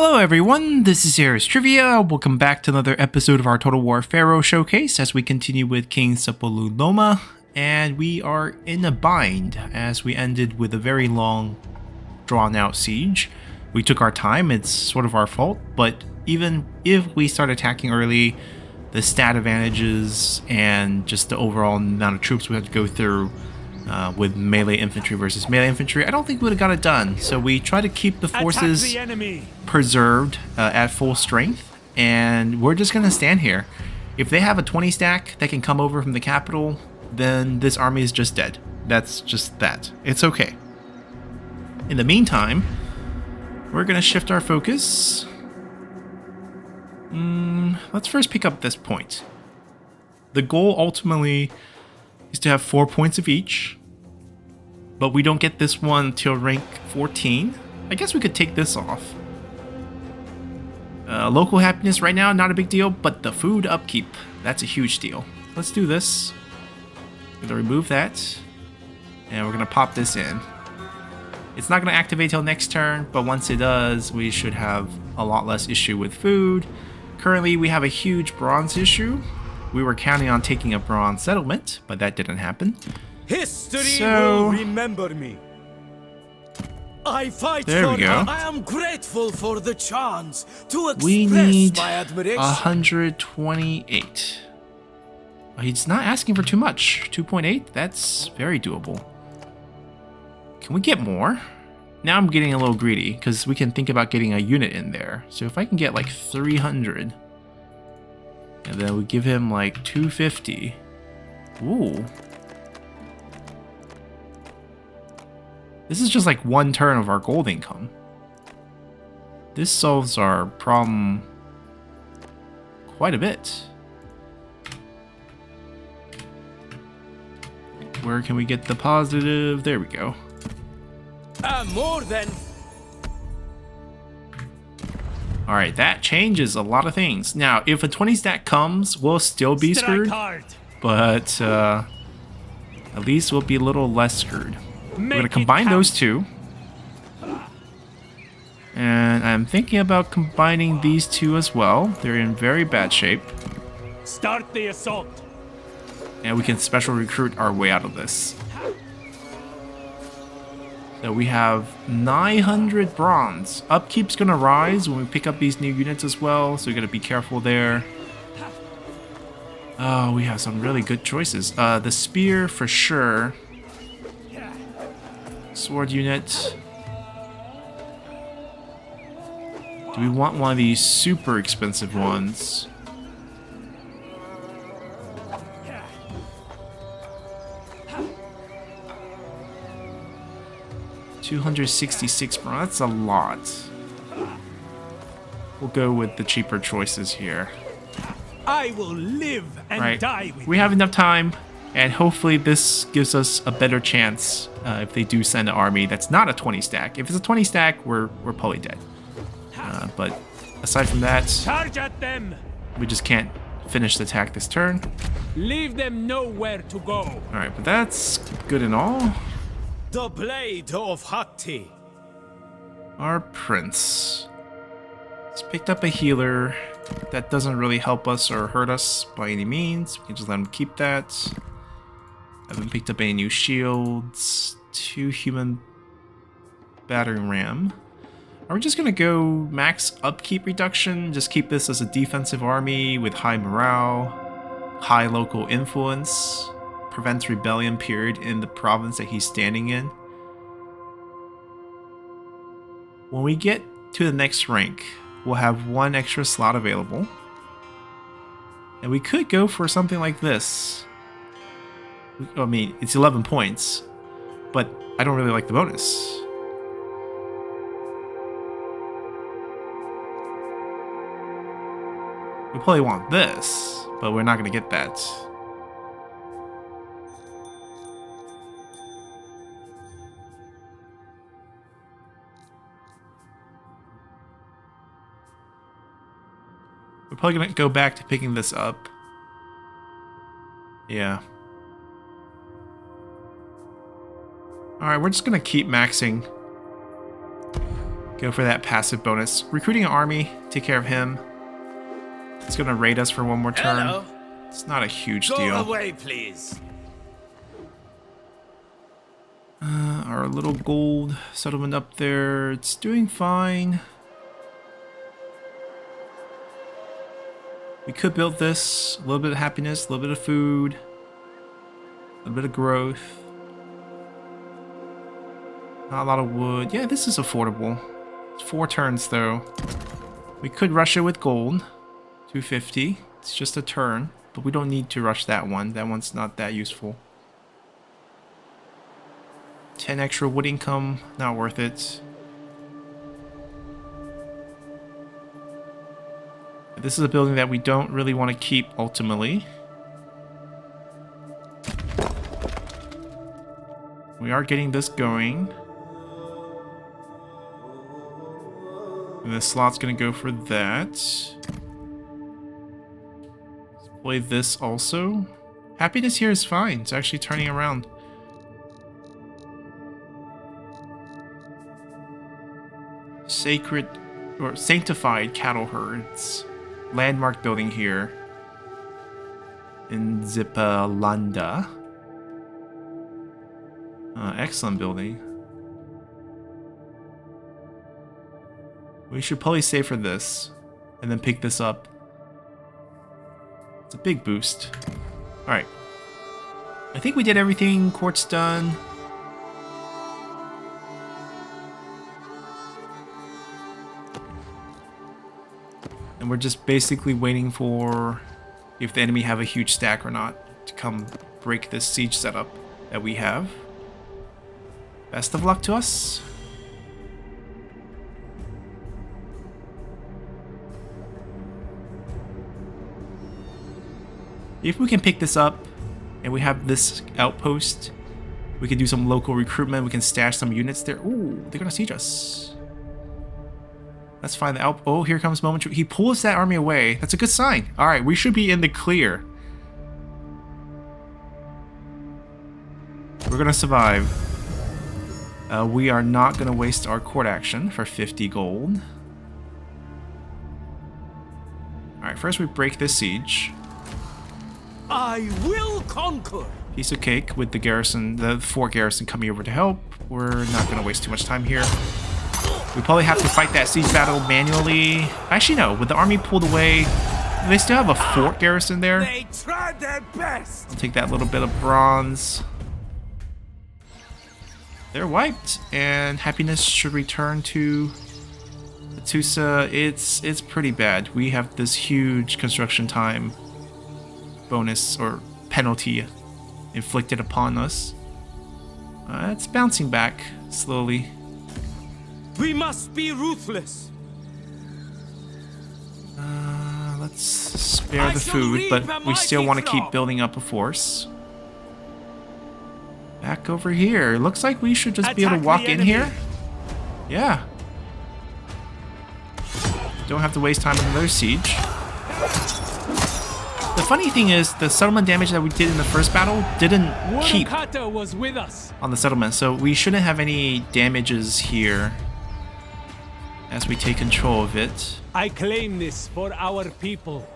Hello everyone, this is Here's Trivia. Welcome back to another episode of our Total War Pharaoh showcase as we continue with King Suppiluliuma. And we are in a bind as we ended with a very long, drawn out siege. We took our time, it's sort of our fault, but even if we start attacking early, the stat advantages and just the overall amount of troops we had to go through with melee infantry versus melee infantry, I don't think we would have got it done. So we try to keep the forces preserved at full strength, and we're just going to stand here. If they have a 20 stack that can come over from the capital, then this army is just dead. That's just that. It's okay. In the meantime, we're going to shift our focus. Let's first pick up this point. The goal ultimately is to have 4 points of each, but we don't get this one till rank 14. I guess we could take this off. Local happiness right now, not a big deal, but the food upkeep, that's a huge deal. Let's do this. I'm gonna remove that, and we're gonna pop this in. It's not gonna activate till next turn, but once it does, we should have a lot less issue with food. Currently, we have a huge bronze issue. We were counting on taking a bronze settlement, but that didn't happen. History will remember me. I fight there we go. I am grateful for the chance to express we need my admiration. 128. He's not asking for too much. 2.8, that's very doable. Can we get more? Now I'm getting a little greedy because we can think about getting a unit in there. So if I can get like 300, and then we give him like 250. Ooh. This is just like one turn of our gold income. This solves our problem quite a bit. Where can we get the positive? There we go. More than. Alright, that changes a lot of things. Now, if a 20 stack comes, we'll still be screwed. But at least we'll be a little less screwed. We're going to combine those two. And I'm thinking about combining these two as well. They're in very bad shape. Start the assault. And we can special recruit our way out of this. So we have 900 bronze. Upkeep's going to rise when we pick up these new units as well. So we got to be careful there. Oh, we have some really good choices. The spear for sure. Sword unit. Do we want one of these super expensive ones? $266 bronze. That's a lot. We'll go with the cheaper choices here. I will live and die with we have enough time, and hopefully this gives us a better chance if they do send an army that's not a 20 stack. If it's a 20 stack, we're probably dead. But aside from that, charge at them. We just can't finish the attack this turn. Leave them nowhere to go. All right, but that's good and all. The blade of Hatti. Our prince. He's picked up a healer. That doesn't really help us or hurt us by any means. We can just let him keep that. Haven't picked up any new shields. 2 human battering ram. Are we just gonna go max upkeep reduction? Just keep this as a defensive army with high morale, high local influence, prevents rebellion period in the province that he's standing in. When we get to the next rank, we'll have 1 extra slot available. And we could go for something like this. I mean, it's 11 points, but I don't really like the bonus. We probably want this, but we're not going to get that. We're probably going to go back to picking this up. Yeah. Alright, we're just going to keep maxing Go for that passive bonus. Recruiting an army, take care of him. It's gonna raid us for one more turn. Hello. It's not a huge Go deal. away, please. Our little gold settlement up there, it's doing fine. We could build this. A little bit of happiness, a little bit of food, a little bit of growth. Not a lot of wood. Yeah, this is affordable. It's 4 turns though. We could rush it with gold. 250. It's just a turn, but we don't need to rush that one. That one's not that useful. 10 extra wood income, not worth it. This is a building that we don't really want to keep ultimately. We are getting this going. And the slot's going to go for that. Let's play this also. Happiness here is fine. It's actually turning around. Sacred or sanctified cattle herds. Landmark building here in Zippalanda. Excellent building. We should probably save for this and then pick this up. It's a big boost. Alright. I think we did everything. Court's done. And we're just basically waiting for if the enemy have a huge stack or not to come break this siege setup that we have. Best of luck to us. If we can pick this up and we have this outpost, we can do some local recruitment. We can stash some units there. Ooh, they're gonna siege us. Let's find the out. Oh, here comes momentary. He pulls that army away. That's a good sign. All right, we should be in the clear. We're gonna survive. We are not gonna waste our court action for 50 gold. All right, first we break this siege. I will conquer. Piece of cake with the garrison, the fort garrison coming over to help. We're not gonna waste too much time here. We probably have to fight that siege battle manually. Actually, no. With the army pulled away, they still have a fort garrison there. They tried their best. I'll take that little bit of bronze. They're wiped, and happiness should return to Tusa. It's pretty bad. We have this huge construction time bonus or penalty inflicted upon us. It's bouncing back slowly. We must be ruthless. Let's spare the food, but we still want to keep building up a force. Back over here. Looks like we should just be able to walk in here. Yeah. Don't have to waste time on another siege. The funny thing is, the settlement damage that we did in the first battle didn't keep was with us on the settlement, so we shouldn't have any damages here as we take control of it. I claim this for our people.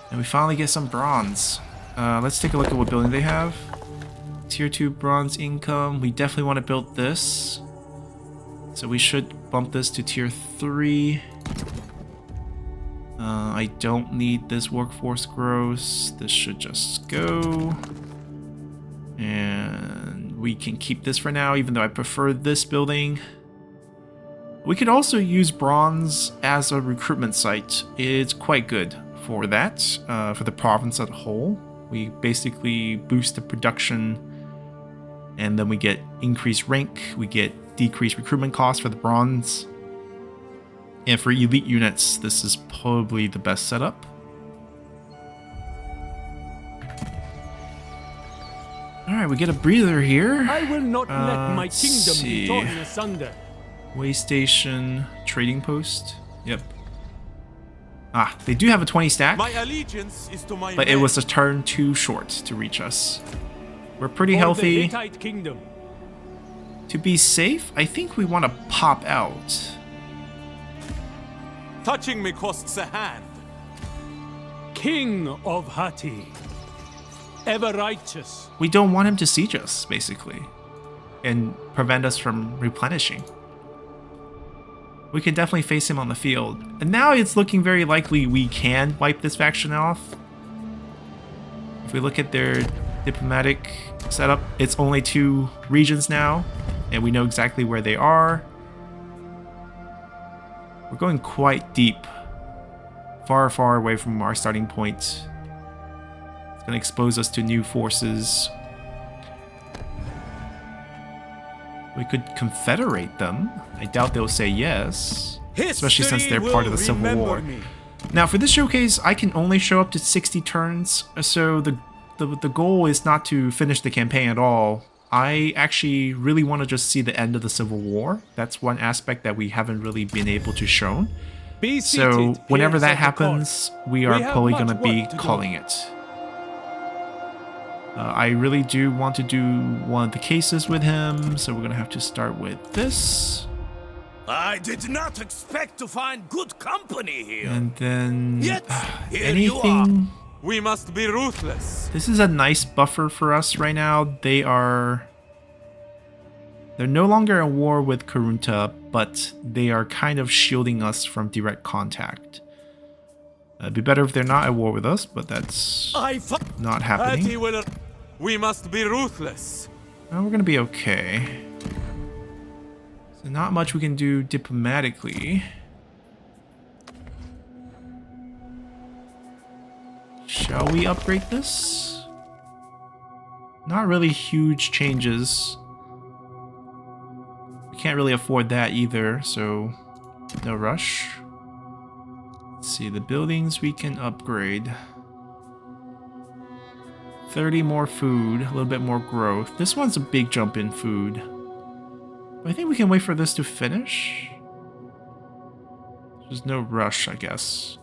And we finally get some bronze. Let's take a look at what building they have. Tier 2 bronze income. We definitely want to build this. So we should bump this to tier 3. I don't need this workforce gross. This should just go. And we can keep this for now, even though I prefer this building. We could also use bronze as a recruitment site. It's quite good for that, for the province as a whole. We basically boost the production, and then we get increased rank. We get decreased recruitment costs for the bronze. And for elite units, this is probably the best setup. Alright, we get a breather here. I will not let my kingdom be torn asunder. Way station, trading post. Yep. Ah, they do have a 20 stack. My allegiance is to my but it was a turn too short to reach us. We're pretty healthy. The Hittite kingdom. To be safe, I think we want to pop out. Touching me costs a hand. King of Hatti, ever righteous. We don't want him to siege us, basically, and prevent us from replenishing. We can definitely face him on the field. And now it's looking very likely we can wipe this faction off. If we look at their diplomatic setup, it's only 2 regions now, and we know exactly where they are. We're going quite deep, far, far away from our starting point. It's going to expose us to new forces. We could confederate them. I doubt they'll say yes, especially since they're part of the Civil War. Now, for this showcase, I can only show up to 60 turns, so the goal is not to finish the campaign at all. I actually really want to just see the end of the Civil War. That's one aspect that we haven't really been able to show. So whenever that happens, we are probably going to be calling it. I really do want to do one of the cases with him, so we're going to have to start with this. I did not expect to find good company here. And then Yet, here you are. anything. We must be ruthless. This is a nice buffer for us right now. They're no longer at war with Karunta, but they are kind of shielding us from direct contact. It'd be better if they're not at war with us, but that's not happening. We must be ruthless. Well, we're gonna be okay. So not much we can do diplomatically. Shall we upgrade this? Not really huge changes. We can't really afford that either, so no rush. Let's see, the buildings we can upgrade. 30 more food, a little bit more growth. This one's a big jump in food. But I think we can wait for this to finish. There's no rush, I guess.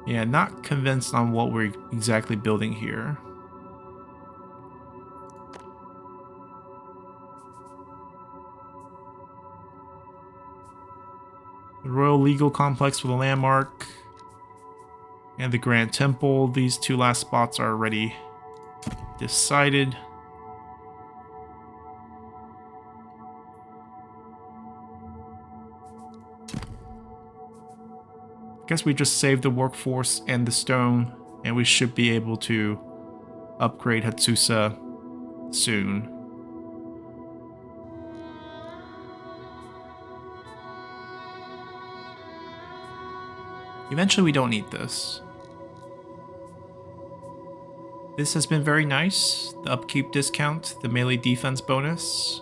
Yeah, not convinced on what we're exactly building here. The Royal Legal Complex with a landmark. And the Grand Temple. These 2 last spots are already decided. I guess we just saved the workforce and the stone, and we should be able to upgrade Hatsusa soon. Eventually we don't need this. This has been very nice. The upkeep discount, the melee defense bonus.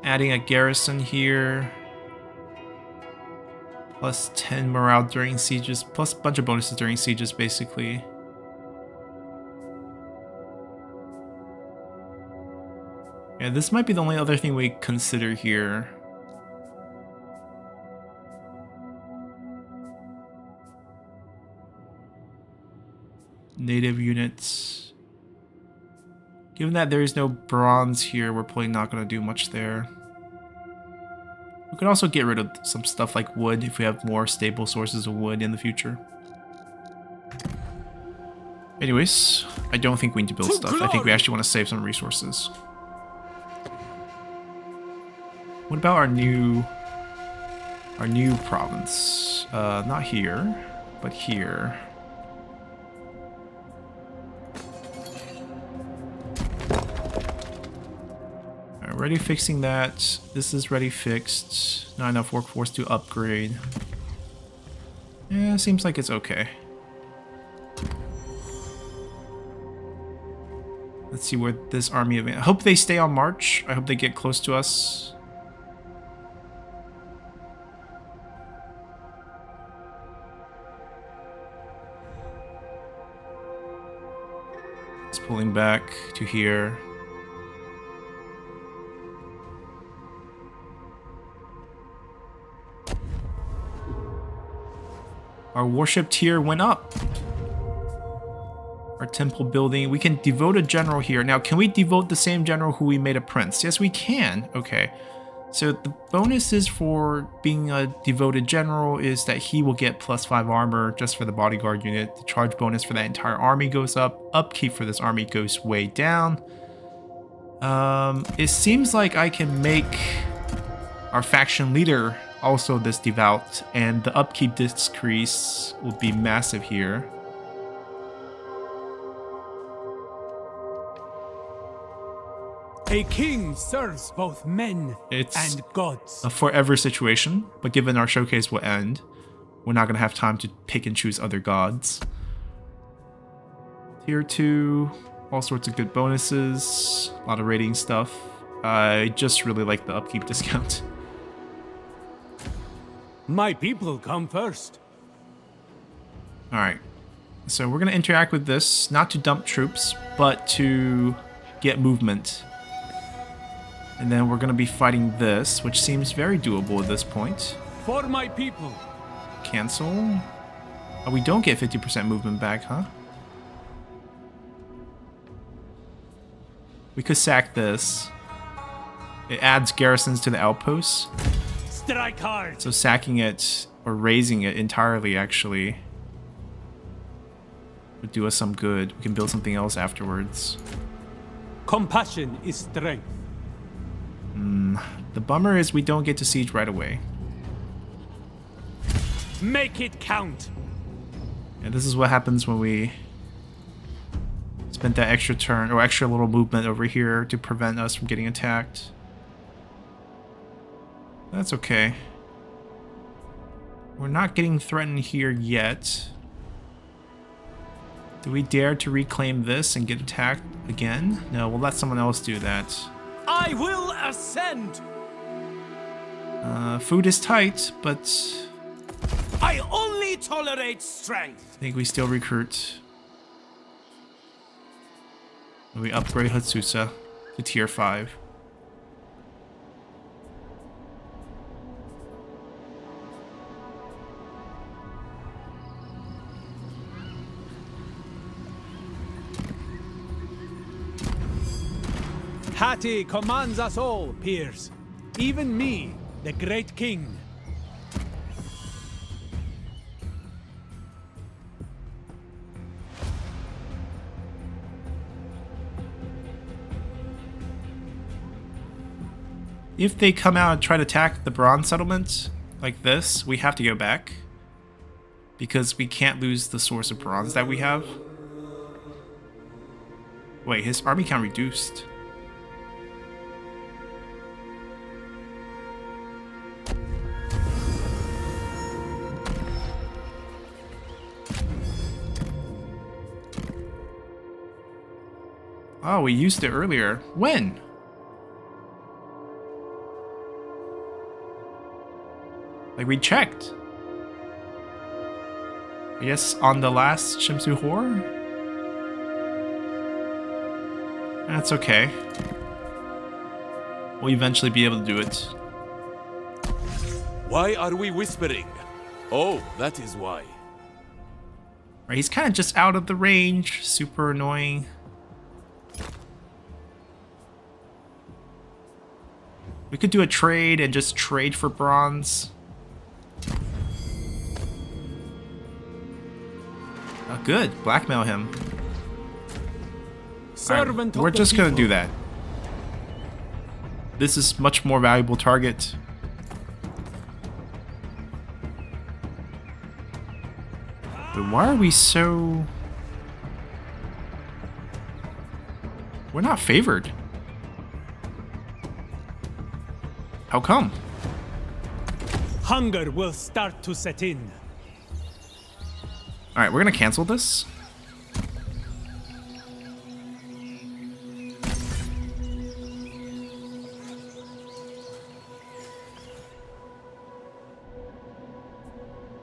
Adding a garrison here. Plus 10 morale during sieges, plus a bunch of bonuses during sieges, basically. Yeah, this might be the only other thing we consider here. Native units. Given that there is no bronze here, we're probably not going to do much there. We could also get rid of some stuff like wood if we have more stable sources of wood in the future. Anyways, I don't think we need to build stuff. I think we actually want to save some resources. What about our new province? Not here, but here. Already fixing that. This is ready fixed. Not enough workforce to upgrade. Yeah, seems like it's okay. Let's see where this army of... I hope they stay on march. I hope they get close to us. It's pulling back to here. Our warship tier went up. Our temple building. We can devote a general here. Now, can we devote the same general who we made a prince? Yes, we can. Okay. So the bonuses for being a devoted general is that he will get +5 armor just for the bodyguard unit. The charge bonus for that entire army goes up. Upkeep for this army goes way down. It seems like I can make our faction leader also this devout, and the upkeep decrease will be massive here. A king serves both men It's and gods. a forever situation, but given our showcase will end, we're not going to have time to pick and choose other gods. Tier 2, all sorts of good bonuses, a lot of rating stuff. I just really like the upkeep discount. My people come first. Alright, so we're going to interact with this, not to dump troops, but to get movement. And then we're going to be fighting this, which seems very doable at this point. For my people. Cancel. Oh, we don't get 50% movement back, huh? We could sack this. It adds garrisons to the outposts. Strike hard. So sacking it, or raising it entirely, actually, would do us some good. We can build something else afterwards. Compassion is strength. The bummer is we don't get to siege right away. Make it count. And this is what happens when we spent that extra turn, or extra little movement over here to prevent us from getting attacked. That's okay. We're not getting threatened here yet. Do we dare to reclaim this and get attacked again? No, we'll let someone else do that. I will ascend. Food is tight, but I only tolerate strength. I think we still recruit. We upgrade Hatsusa to tier 5. Hatti commands us all, peers. Even me, the great king. If they come out and try to attack the bronze settlement like this, we have to go back. Because we can't lose the source of bronze that we have. Wait, his army count reduced. Oh, we used it earlier. When? Like, we checked. I guess on the last Shimsu Hor? That's okay. We'll eventually be able to do it. Why are we whispering? Oh, that is why. Right, he's kind of just out of the range. Super annoying. We could do a trade and just trade for bronze. Oh, good. Blackmail him. Servant We're of the just gonna people. do that. This is much more valuable target. But why are we so... We're not favored. How come? Hunger will start to set in. Alright, we're gonna cancel this.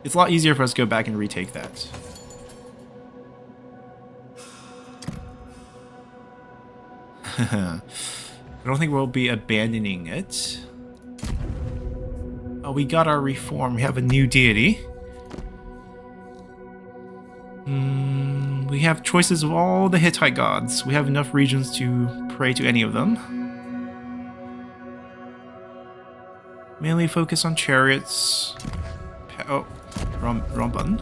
It's a lot easier for us to go back and retake that. I don't think we'll be abandoning it. Oh, we got our reform. We have a new deity. We We have choices of all the Hittite gods. We have enough regions to pray to any of them. Mainly focus on chariots. Oh, wrong button.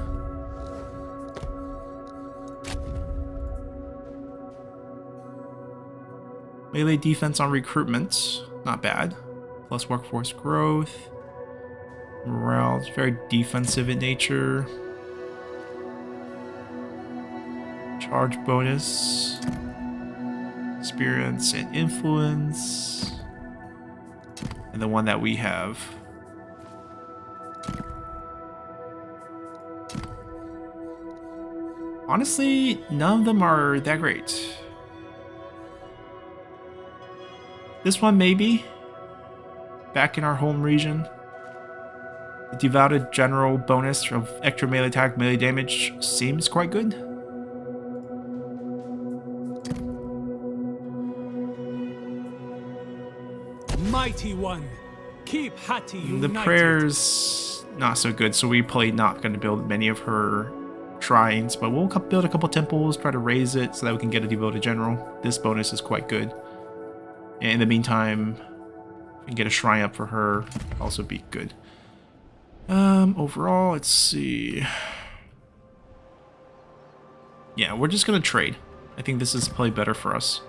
Melee defense on recruitment. Not bad. Plus workforce growth. Morale is very defensive in nature. Charge bonus. Experience and influence. And the one that we have. Honestly, none of them are that great. This one maybe. Back in our home region. The Devoted General bonus of extra melee attack, melee damage seems quite good. Mighty one, keep Hatti united. The prayers not so good, so we probably not going to build many of her shrines, but we'll build a couple temples, try to raise it so that we can get a Devoted General. This bonus is quite good. And in the meantime, if we can get a shrine up for her, also be good. Overall, let's see. Yeah, we're just gonna trade. I think this is probably better for us.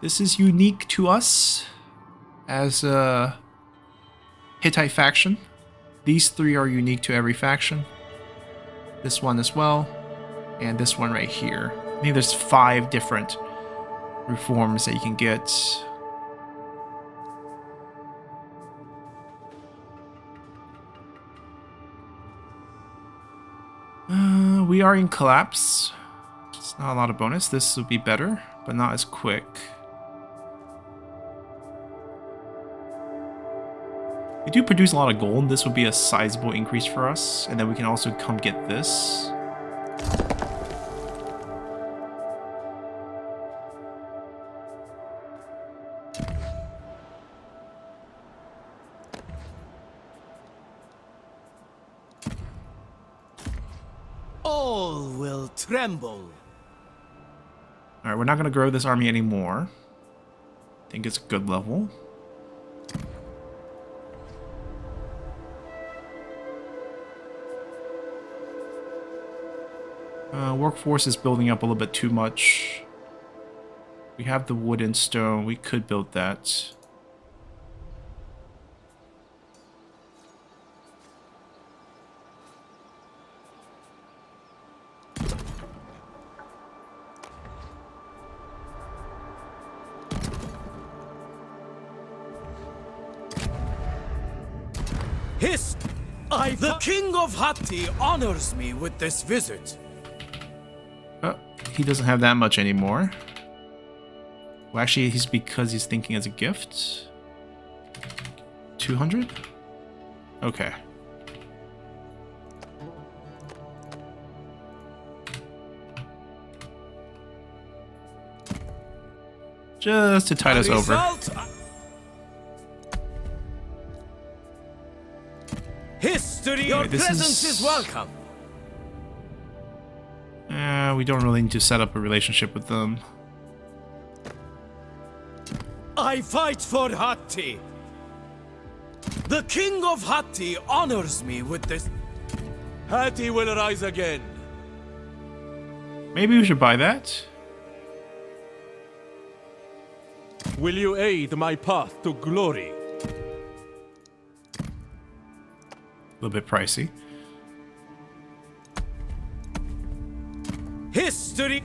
This is unique to us as a Hittite faction. These three are unique to every faction. This one as well, and this one right here. I think there's 5 different reforms that you can get. We are in collapse. It's not a lot of bonus. This will be better, but not as quick. We do produce a lot of gold. This will be a sizable increase for us, and then we can also come get this. All will tremble. Alright, we're not going to grow this army anymore. I think it's a good level. Workforce is building up a little bit too much. We have the wood and stone. We could build that. The King of Hatti honors me with this visit. Oh, he doesn't have that much anymore. Well, actually, because he's thinking as a gift. 200? Okay. Just to tide us over. History, your presence is welcome. We don't really need to set up a relationship with them. I fight for Hatti. The King of Hatti honors me with this. Hatti will rise again. Maybe we should buy that. Will you aid my path to glory? A little bit pricey. History,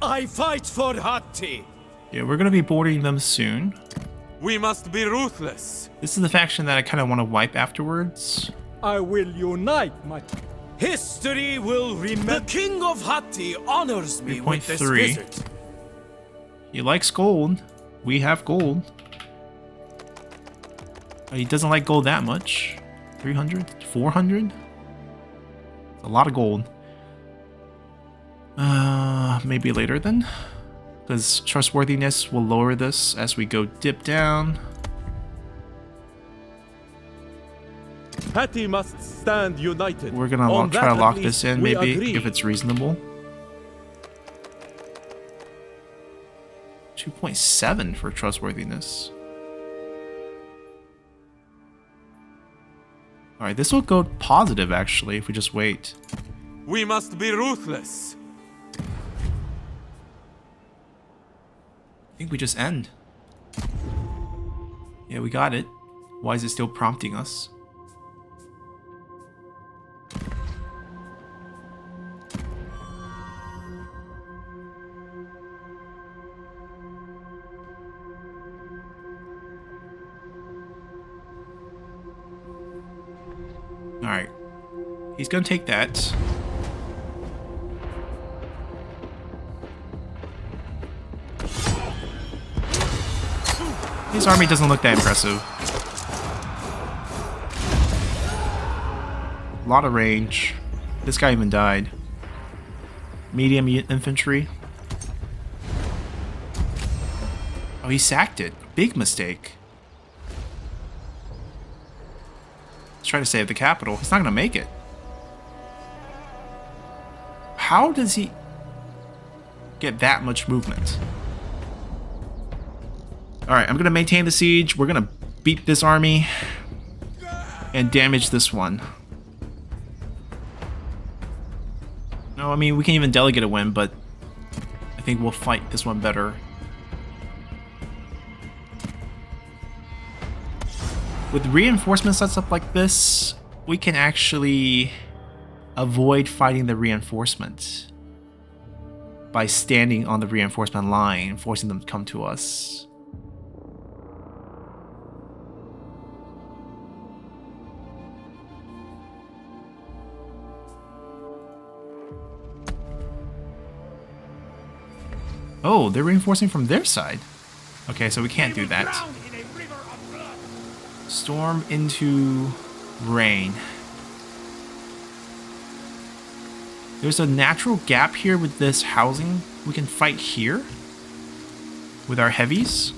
I fight for Hatti. Yeah, we're gonna be boarding them soon. We must be ruthless. This is the faction that I kind of want to wipe afterwards. I will unite my... History will remember. The King of Hatti honors me with this 3.3. visit. He likes gold. We have gold. He doesn't like gold that much. 300? 400? A lot of gold. Maybe later then? Because trustworthiness will lower this as we go dip down. Hatti must stand united. We're gonna On try to that, lock at this least, in, we maybe, agree. if it's reasonable. 2.7 for trustworthiness. Alright, this will go positive, actually, if we just wait. We must be ruthless. I think we just end. Yeah, we got it. Why is it still prompting us? Alright. He's gonna take that. His army doesn't look that impressive. A lot of range. This guy even died. Medium infantry. Oh, he sacked it. Big mistake. He's trying to save the capital. He's not gonna make it. How does he get that much movement? Alright, I'm gonna maintain the siege. We're gonna beat this army and damage this one. No, I mean, we can even delegate a win, but I think we'll fight this one better. With reinforcement sets up like this, we can actually avoid fighting the reinforcement by standing on the reinforcement line, forcing them to come to us. Oh, they're reinforcing from their side. Okay, so we can't do that. Storm into rain. There's a natural gap here with this housing. We can fight here with our heavies.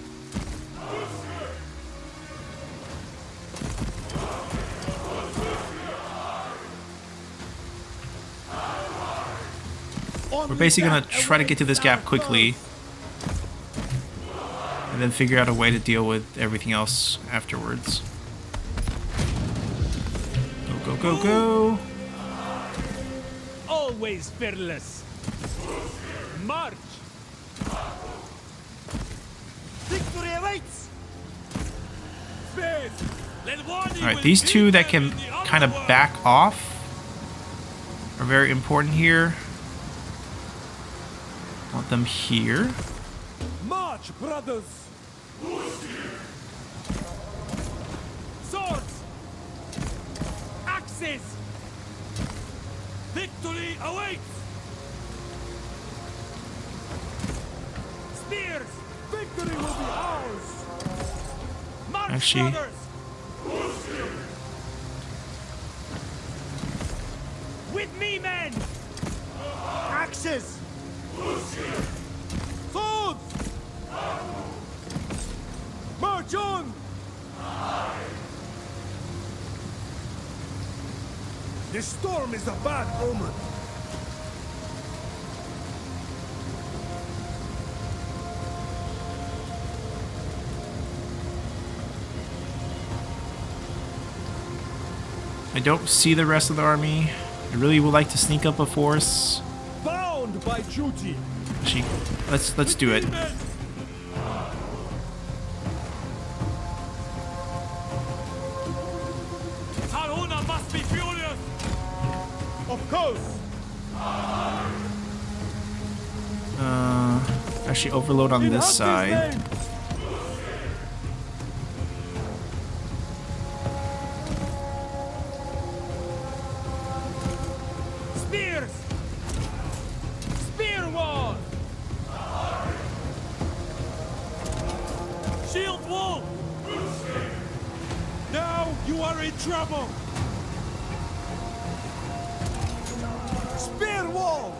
We're basically gonna try to get to this gap quickly and then figure out a way to deal with everything else afterwards. Go, go, go, go! Always fearless. March. Victory awaits! Alright, these two that can kind of back off are very important here. Want them here. March, brothers. Swords. Axes. Victory awaits. Spears. Victory will be ours. March, Actually, brothers. With me, men. Axes! Swords. March on. This storm is a bad omen. I don't see the rest of the army. I really would like to sneak up a force. Bound by duty. Actually, let's do it. Taruna must be furious. Of course. Actually, overload on this side. Spears. Spear wall. Shield wall. Now you are in trouble. Spear wall.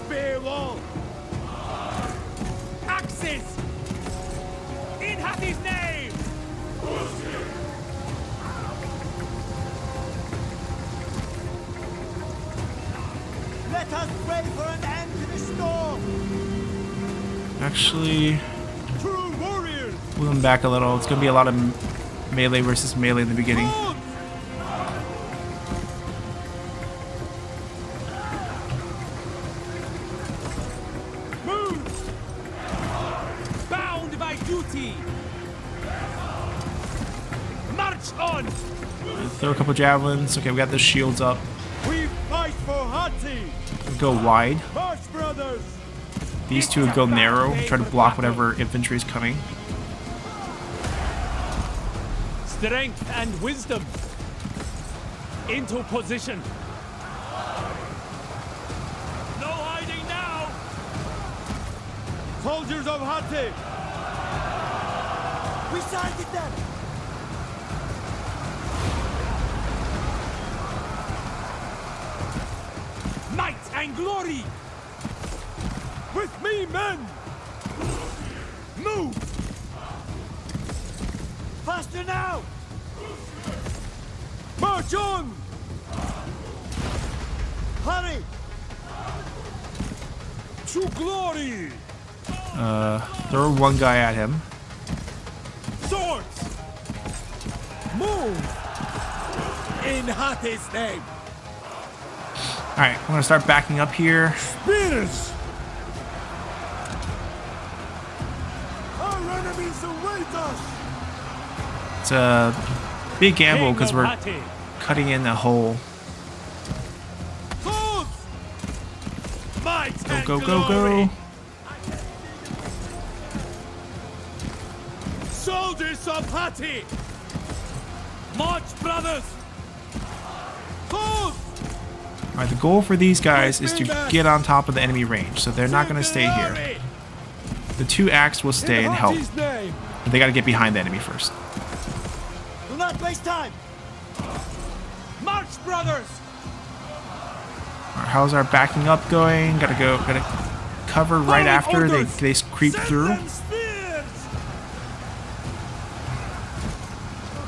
Spear wall. Axes. In Let us pray for an end to the storm. Actually, True warriors! move them back a little. It's going to be a lot of melee versus melee in the beginning. Move! Bound by duty! March on! Throw a couple javelins. Okay, we got the shields up. We fight for Hatti! Go wide. March, brothers! These two would go narrow. Try to block whatever infantry is coming. Strength and wisdom! Into position! No hiding now! Soldiers of Hatti! We sighted them. Might and glory! With me, men! Move! Faster now. March on! Hurry. To glory! Throw one guy at him. Swords! Move! In Hatti's name! Alright, I'm going to start backing up here. Spears! Our enemies await us! It's a big gamble because King we're of Hatti. cutting in a hole. Swords! Might Go, and go, go, glory. go. Soldiers of Hatti! March, brothers! Swords! Alright, the goal for these guys is to get on top of the enemy range, so they're not going to stay here. The two axe will stay and help, Hatti's name. but they got to get behind the enemy first. Do not waste time. March, brothers! Alright, how's our backing up going? Gotta cover right after they creep Send through. them spears!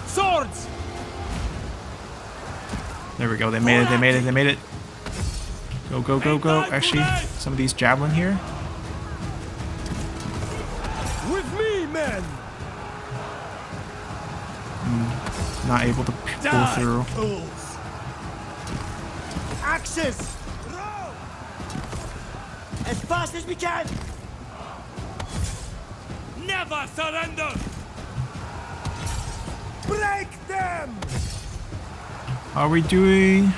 Swords! There we go. They made it. They made it. They made it. Go, go, go, go. Actually, some of these javelin here. With me, men! Not able to pull through. Fools! Axes. Row. As fast as we can. Never surrender! Break them! How are we doing?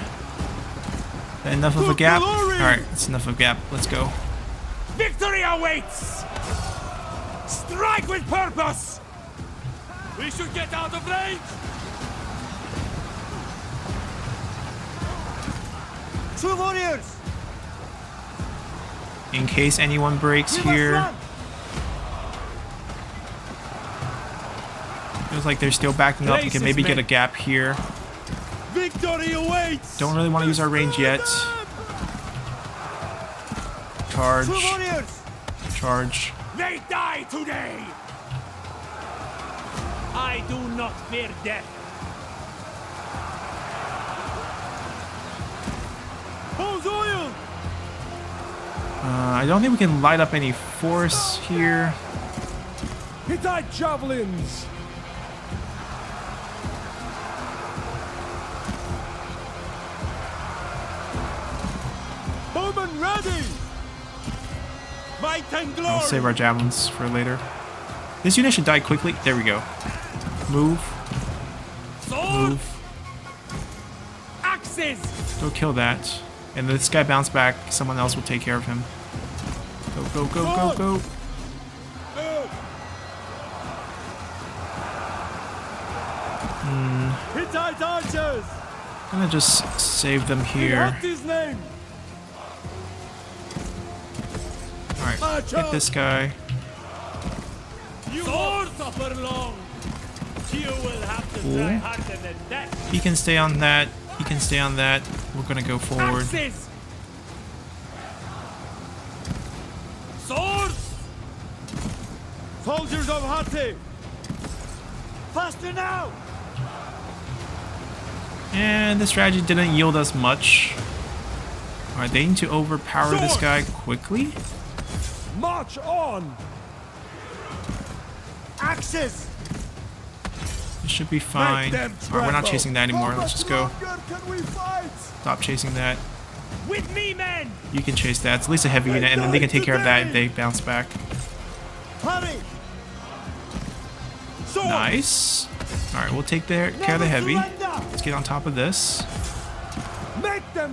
Enough of a gap? glory! Alright, it's enough of a gap. Let's go. Victory awaits! Strike with purpose! We should get out of range! True warriors. In case anyone breaks We must here. run. Feels like they're still backing up. We can maybe get a gap here. Victory awaits! Don't really want to use our range yet. Charge. True warriors. Charge. They die today! I do not fear death. Hose oil! I don't think we can light up any force here. Hittite javelins! Bowman ready! Might and glory! I'll save our javelins for later. This unit should die quickly. There we go. Move. Sword! Move. Axes! Go kill that. And this guy bounce back. Someone else will take care of him. Go, go, go, go, go. Hittite archers! I'm gonna just save them here. What's his name? Alright, hit this guy. You sword suffer long. You will have to try harder than that. He can stay on that. He can stay on that. We're gonna go forward. Axes! Swords! Soldiers of Hatti! Faster now. And the strategy didn't yield us much. Alright, they need to overpower this guy quickly. March on! Axes! It should be fine. Alright, we're not chasing that anymore. Let's just go. Stop chasing that. With me, men! You can chase that. It's at least a heavy unit, and then they can take care of that if they bounce back. Hurry! Nice. Alright, we'll take care of the heavy. Let's get on top of this.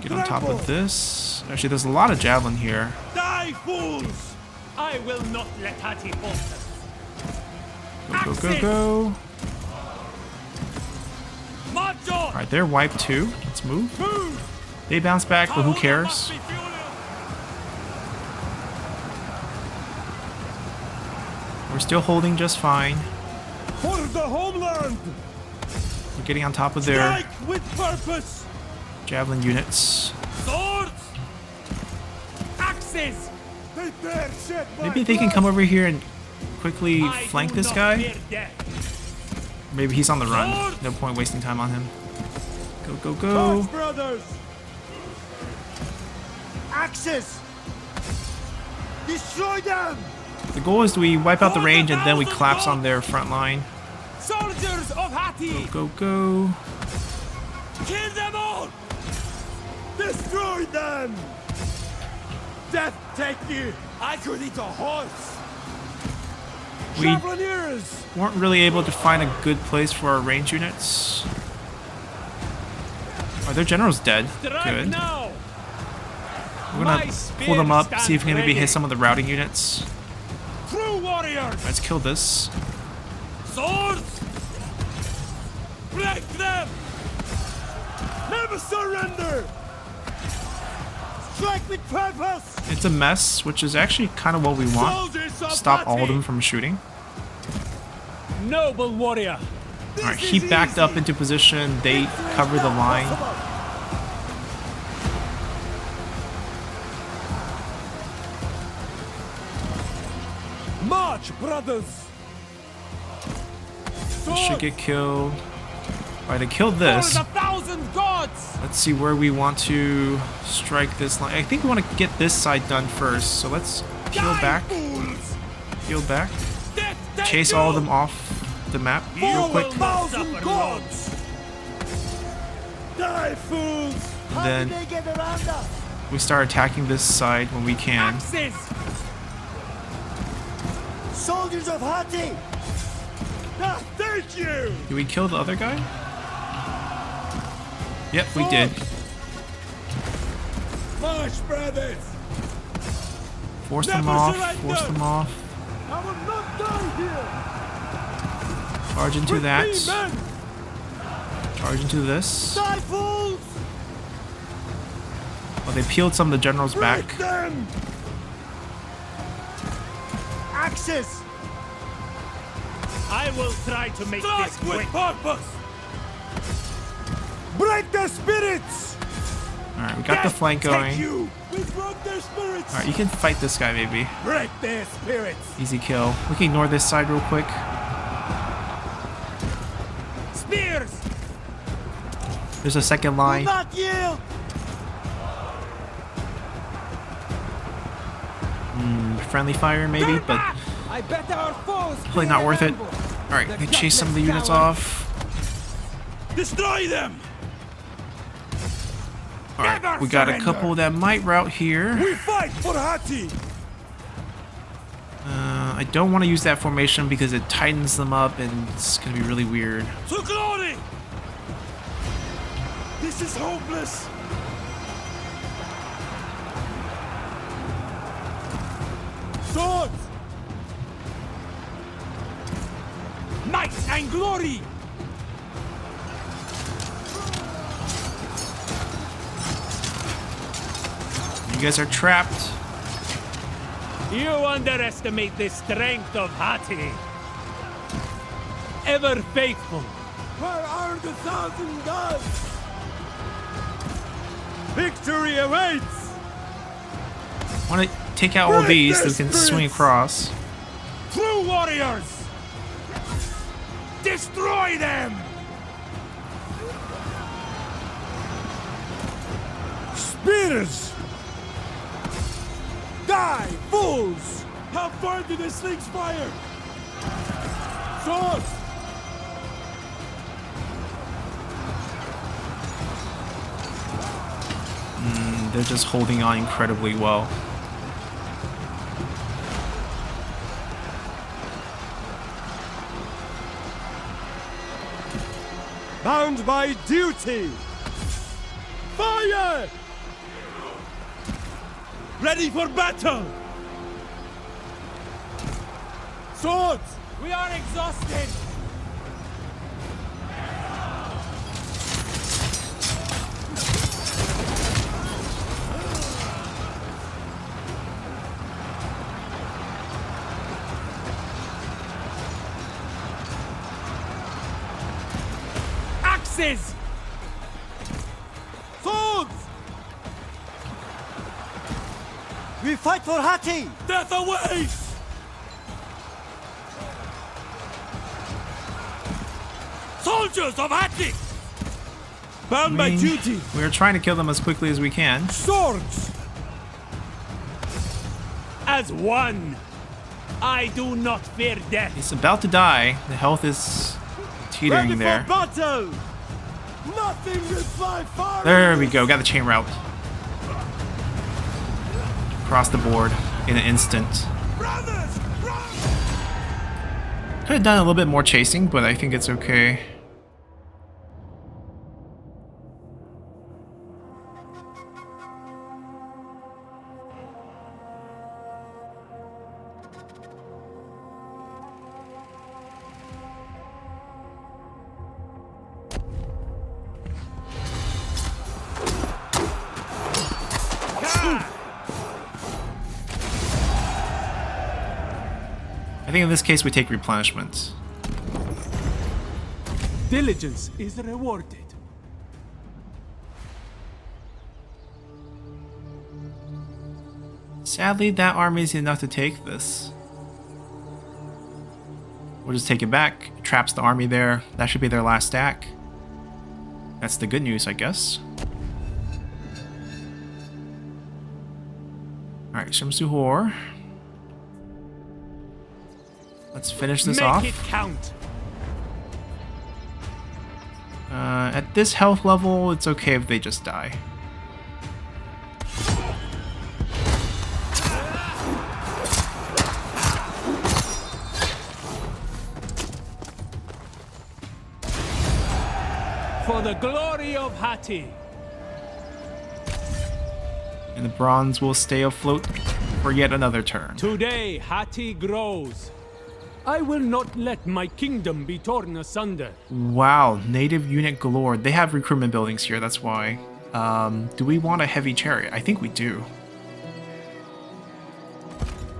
Get on top of this. Actually, there's a lot of javelin here. Die, fools! I will not let Hatti falter. Go, go, go, go. March on! Alright, they're wiped too. Let's move. They bounce back, but who cares? We're still holding just fine. For the homeland! We're getting on top of their Strike with purpose! javelin units. Swords! Axes! Maybe they can come over here and quickly flank this guy. Maybe he's on the run. No point wasting time on him. Go, go, go. Brothers! Axes! Destroy them! The goal is we wipe out the range and then we collapse on their front line. Soldiers of Hatti! Go, go. Kill them all! Destroy them! Death take you! I could eat a horse! We Javeliniers! weren't really able to find a good place for our range units. Are their generals dead? Good. Now. We're gonna pull them up, see if we can maybe hit some of the routing units. True warriors! Let's kill this. Swords! Break them! Never surrender! Strike with purpose! It's a mess, which is actually kind of what we want. Stop all of them from shooting. Noble warrior! Alright, he backed up into position. They cover the line. March, brothers! This should get killed. Alright, they killed this. For the 1,000 gods! Let's see where we want to strike this line. I think we want to get this side done first. So let's peel back. Peel back. Chase all of them off the map real quick. 1,000 gods! Die, fools! And then we start attacking this side when we can. Axes! Soldiers of Hatti! Ah, thank you! Did we kill the other guy? Yep, we did. March, brothers! Force them off. Force them off. I will not die here! Charge into With that. me, men! Charge into this. Die, fools! Oh, they peeled some of the generals back. Break them! Axes! I will try to make this quick. With purpose! Break their spirits! Alright, we got the flank going. We broke their spirits! Alright, you can fight this guy maybe. Break their spirits! Easy kill. We can ignore this side real quick. Spears! There's a second line. Do not yield! Friendly fire maybe, but I bet our foes probably not worth it. Alright, they chase some of the units off. Destroy them! Alright, we got a couple that might route here. We fight for Hatti! I don't want to use that formation because it tightens them up and it's going to be really weird. To glory! This is hopeless! Swords! Might and glory! You guys are trapped. You underestimate the strength of Hatti. Ever faithful. Where are the 1,000 gods? Victory awaits! I want to take out all these so we can swing across. True warriors! Destroy them! Spears! Die, fools! How far do the slings fire? Swords! They're just holding on incredibly well. Bound by duty! Fire! Ready for battle! Swords! We are exhausted! Axes! Swords! We fight for Hatti! Death awaits! Soldiers of Hatti! Bound by duty! We're trying to kill them as quickly as we can. Swords! As one! I do not fear death! He's about to die. The health is teetering Ready there. for battle! Nothing will fly far! There we go. Got the chain route. Across the board in an instant. Brothers! Run! Could have done a little bit more chasing, but I think it's okay. I think in this case we take replenishment. Diligence is rewarded. Sadly, that army is enough to take this. We'll just take it back. It traps the army there. That should be their last stack. That's the good news, I guess. Alright, Shamsuhor. Let's finish this off. Make it count. At this health level, it's okay if they just die. For the glory of Hatti. And the bronze will stay afloat for yet another turn. Today, Hatti grows. I will not let my kingdom be torn asunder. Wow, native unit galore. They have recruitment buildings here, that's why. Do we want a heavy chariot? I think we do.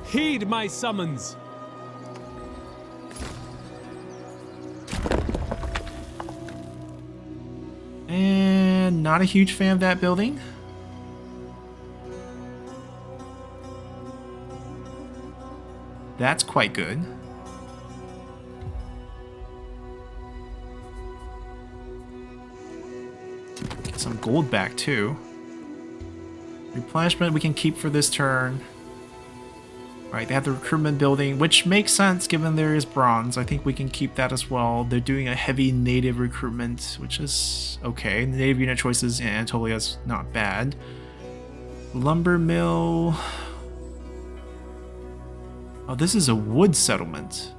Heed my summons. And not a huge fan of that building. That's quite good. Get some gold back too. Replenishment we can keep for this turn. Alright, they have the recruitment building, which makes sense given there is bronze. I think we can keep that as well. They're doing a heavy native recruitment, which is okay. The native unit choices in Anatolia is not bad. Lumber mill. Oh, this is a wood settlement.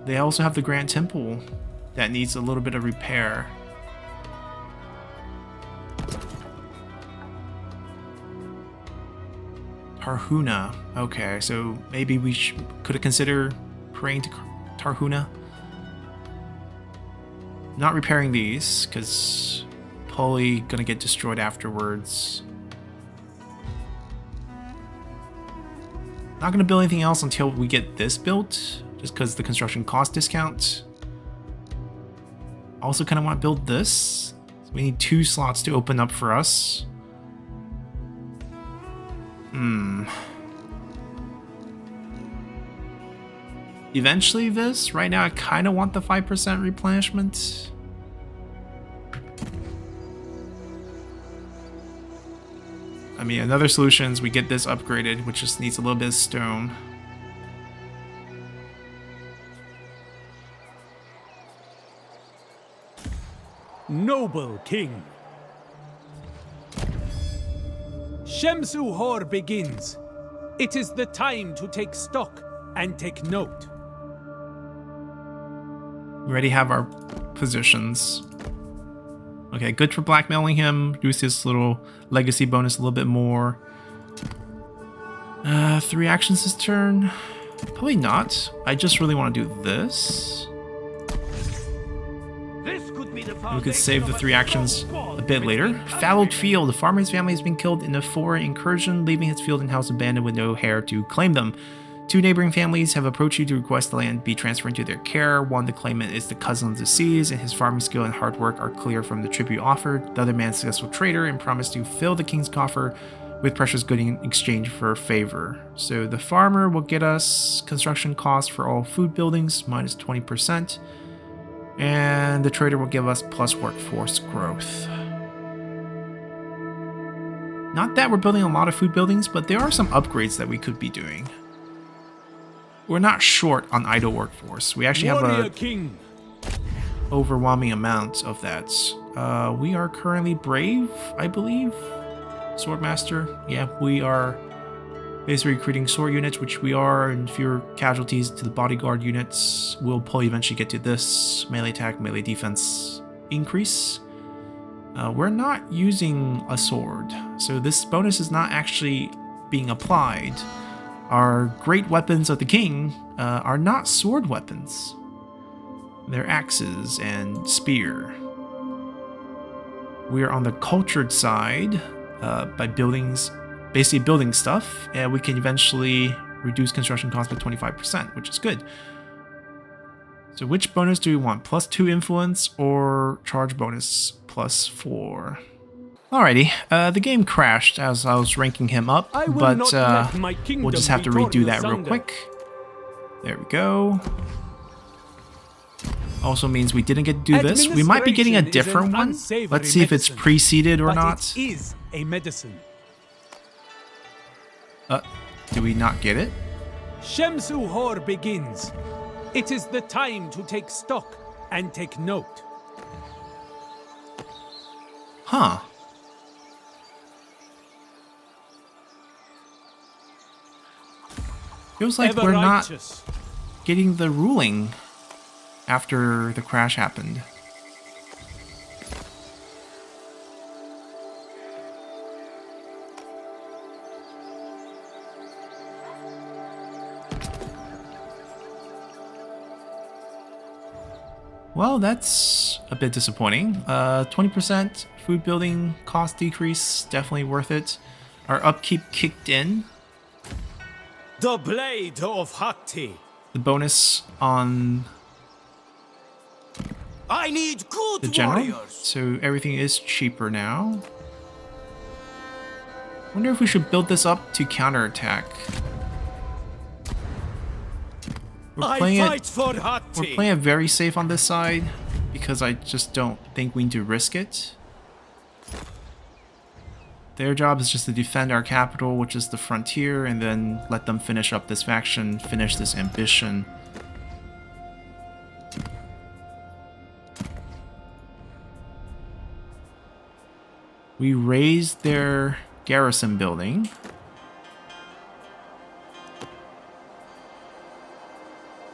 They also have the Grand Temple that needs a little bit of repair. Tarhuna. Okay, so maybe we could have considered praying to Tarhuna. Not repairing these, because probably gonna get destroyed afterwards. Not gonna build anything else until we get this built, just because the construction cost discount. Also kind of want to build this. So we need 2 slots to open up for us. Eventually this. Right now I kind of want the 5% replenishment. I mean, another solution is we get this upgraded, which just needs a little bit of stone. Noble king. Shemsu-Hor begins. It is the time to take stock and take note. We already have our positions. Okay, good for blackmailing him. Reduce his little legacy bonus a little bit more. 3 actions this turn? Probably not. I just really want to do this. We could save the 3 actions a bit later. Fallowed field. The farmer's family has been killed in a foreign incursion, leaving his field and house abandoned with no heir to claim them. 2 neighboring families have approached you to request the land be transferred into their care. One, the claimant, is the cousin of the deceased, and his farming skill and hard work are clear from the tribute offered. The other man, successful trader, and promised to fill the king's coffer with precious goods in exchange for favor. So the farmer will get us construction costs for all food buildings, minus 20%. And the trader will give us plus workforce growth. Not that we're building a lot of food buildings, but there are some upgrades that we could be doing. We're not short on idle workforce. We actually have a overwhelming amount of that. We are currently brave, I believe. Swordmaster. Yeah, we are basically recruiting sword units, which we are, and fewer casualties to the bodyguard units. We'll probably eventually get to this melee attack, melee defense increase. We're not using a sword, so this bonus is not actually being applied. Our great weapons of the king are not sword weapons. They're axes and spear. We are on the cultured side by basically building stuff, and we can eventually reduce construction costs by 25%, which is good. So which bonus do we want? Plus 2 influence or charge bonus plus 4? Alrighty, the game crashed as I was ranking him up, but we'll just have to redo that real quick. There we go. Also means we didn't get to do this. We might be getting a different one. Let's see if it's preceded or not. It is a medicine. Do we not get it? Shemsu-Hor begins. It is the time to take stock and take note. Huh. Feels like we're not getting the ruling after the crash happened. Well, that's a bit disappointing. 20% food building cost decrease, definitely worth it. Our upkeep kicked in. The blade of Hatti. The bonus on I need good the general, warriors. so everything is cheaper now. Wonder if we should build this up to counterattack. We're playing it very safe on this side because I just don't think we need to risk it. Their job is just to defend our capital, which is the frontier, and then let them finish up this faction, finish this ambition. We raised their garrison building.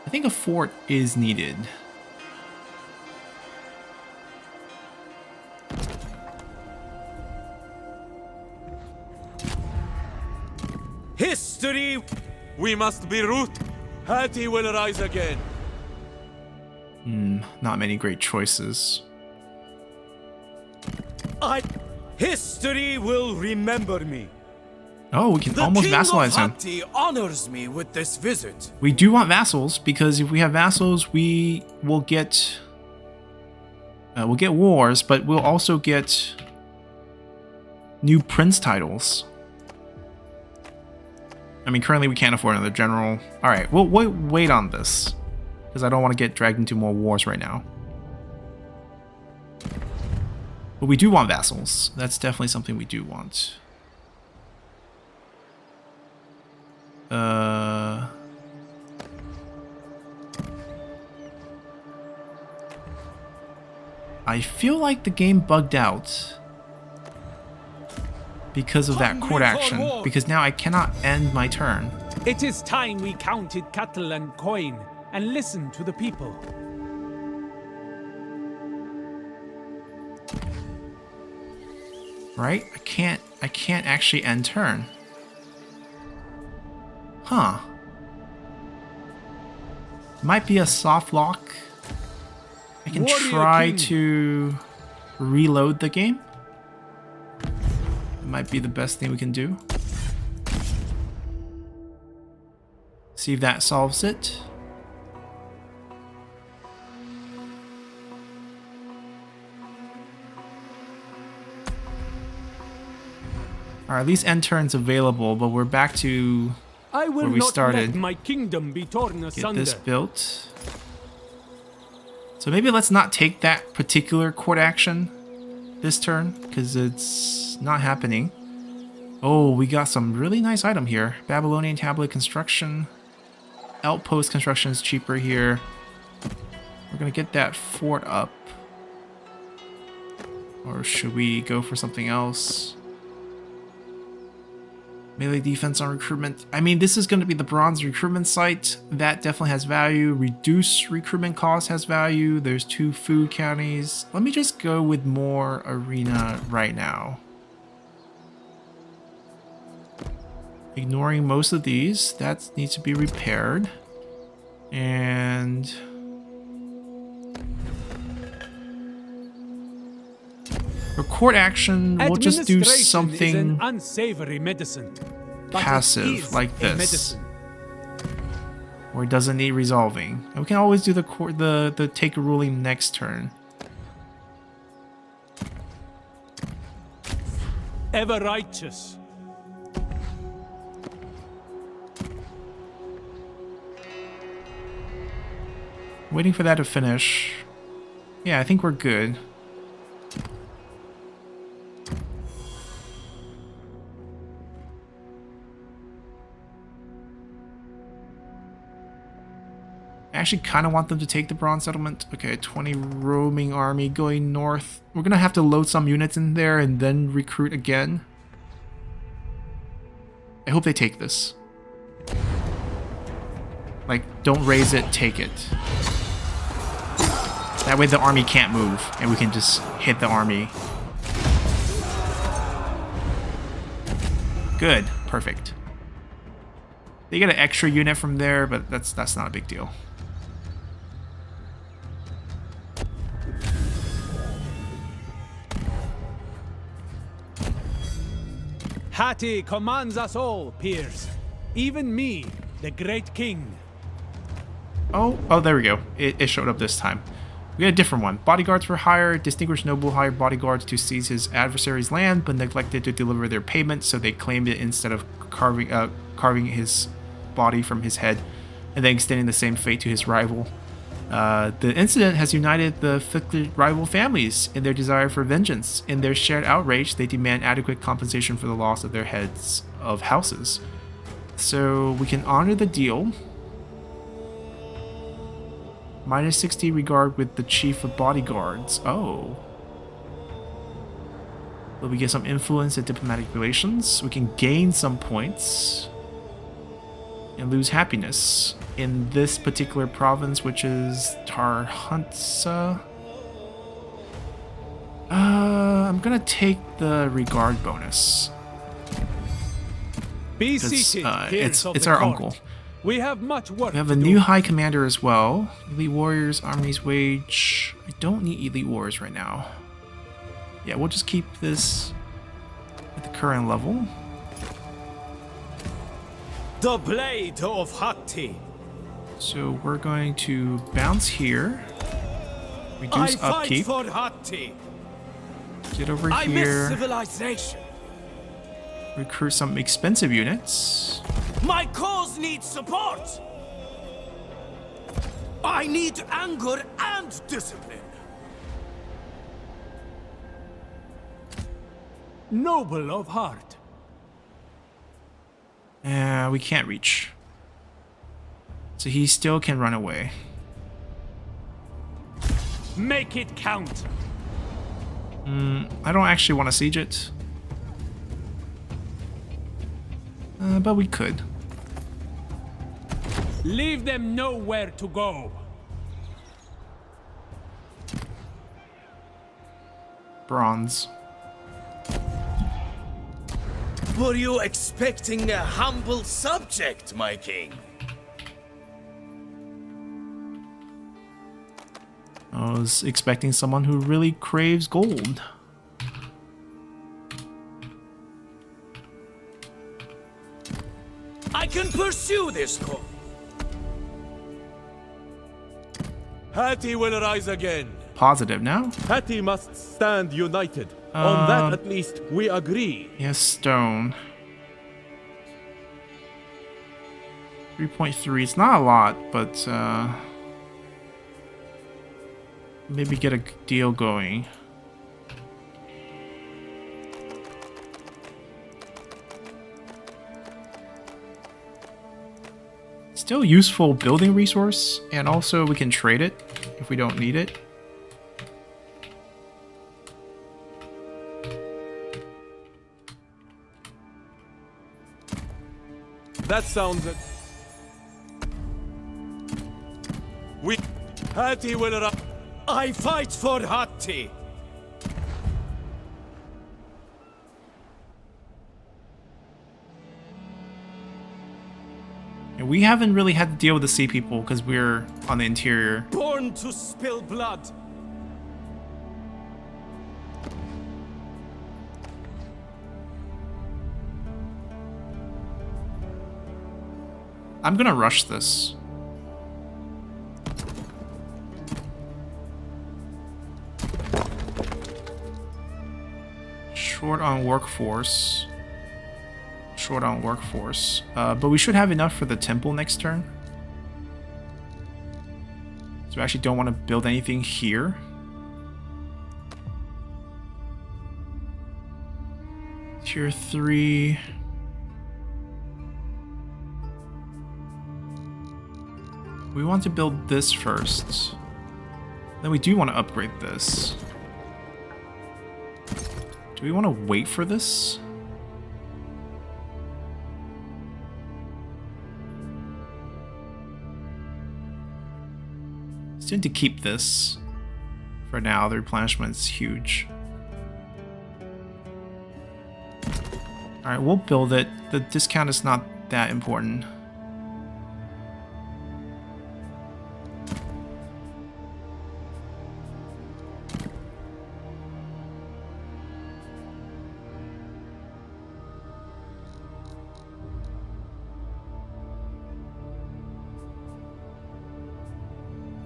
I think a fort is needed. History. We must be root. Hatti will rise again. Not many great choices. History will remember me. Oh, we can almost vassalize him. Hatti honors me with this visit. We do want vassals because if we have vassals, we will get wars, but we'll also get new prince titles. I mean, currently we can't afford another general. All right, we'll wait on this because I don't want to get dragged into more wars right now. But we do want vassals. That's definitely something we do want. I feel like the game bugged out because of that court action. Because now I cannot end my turn. It is time we counted cattle and coin and listened to the people. Right? I can't actually end turn. Huh. Might be a soft lock. I can Warrior try King. to reload the game. It might be the best thing we can do. See if that solves it. Alright, at least end turn's available, but we're back to I will where we not started. let my kingdom be torn Get asunder. this built. So maybe let's not take that particular court action this turn, because it's not happening. Oh, we got some really nice item here. Babylonian tablet construction. Outpost construction is cheaper here. We're gonna get that fort up. Or should we go for something else? Melee defense on recruitment. I mean, this is going to be the bronze recruitment site. That definitely has value. Reduce recruitment cost has value. There's 2 food counties. Let me just go with more arena right now. Ignoring most of these. That needs to be repaired. And for court action, we'll just do Administration is something an unsavory medicine, but it passive is like a this, medicine. where it doesn't need resolving. And we can always do the take a ruling next turn. Ever righteous. Waiting for that to finish. Yeah, I think we're good. I actually kind of want them to take the bronze settlement. Okay, 20 roaming army going north. We're gonna have to load some units in there and then recruit again. I hope they take this. Like, don't raise it, take it. That way the army can't move, and we can just hit the army. Good, perfect. They get an extra unit from there, but that's not a big deal. Hatti commands us all, peers. Even me, the great king. Oh, there we go. It showed up this time. We got a different one. Bodyguards for hire. Distinguished noble hired bodyguards to seize his adversary's land, but neglected to deliver their payment, so they claimed it instead of carving his body from his head, and then extending the same fate to his rival. The incident has united the afflicted rival families in their desire for vengeance. In their shared outrage, they demand adequate compensation for the loss of their heads of houses. So we can honor the deal. Minus 60 regard with the chief of bodyguards. Oh. Will we get some influence in diplomatic relations? We can gain some points and lose happiness in this particular province, which is Tarhuntsa. I'm gonna take the regard bonus. Be seated, peers of It's the our court. uncle. We have much work We have to a do. new high commander as well. Elite warriors, armies wage. I don't need elite warriors right now. Yeah, we'll just keep this at the current level. The blade of Hatti. So we're going to bounce here. I Reduce fight upkeep. for Hatti. Get over I miss here. civilization. Recruit some expensive units. My cause needs support. I need anger and discipline. Noble of heart. We can't reach. So he still can run away. Make it count. I don't actually want to siege it. But we could. Leave them nowhere to go. Bronze. Were you expecting a humble subject, my king? I was expecting someone who really craves gold. I can pursue this cause. Hatti will rise again. Positive now? Hatti must stand united. On that, at least, we agree. Yes, stone. 3.3. It's not a lot, but maybe get a deal going. Still useful building resource, and also we can trade it if we don't need it. That sounds... We... Hatti will rise. I fight for Hatti. And we haven't really had to deal with the sea people because we're on the interior. Born to spill blood. I'm gonna rush this. Short on workforce. Short on workforce. But we should have enough for the temple next turn. So I actually don't want to build anything here. Tier 3. We want to build this first. Then we do want to upgrade this. Do we want to wait for this? It's good to keep this for now. The replenishment is huge. Alright, we'll build it. The discount is not that important.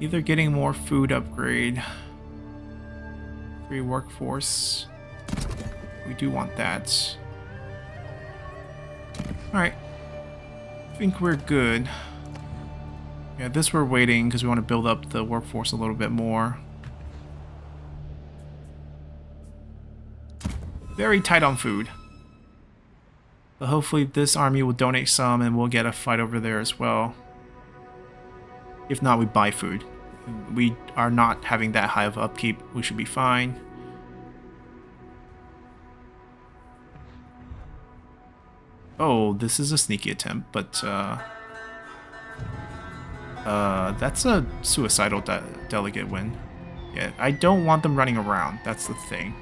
Either getting more food upgrade. 3 workforce. We do want that. Alright. I think we're good. Yeah, this we're waiting because we want to build up the workforce a little bit more. Very tight on food. But hopefully this army will donate some and we'll get a fight over there as well. If not, we buy food. We are not having that high of upkeep. We should be fine. Oh, this is a sneaky attempt, but that's a suicidal delegate win. Yeah, I don't want them running around. That's the thing.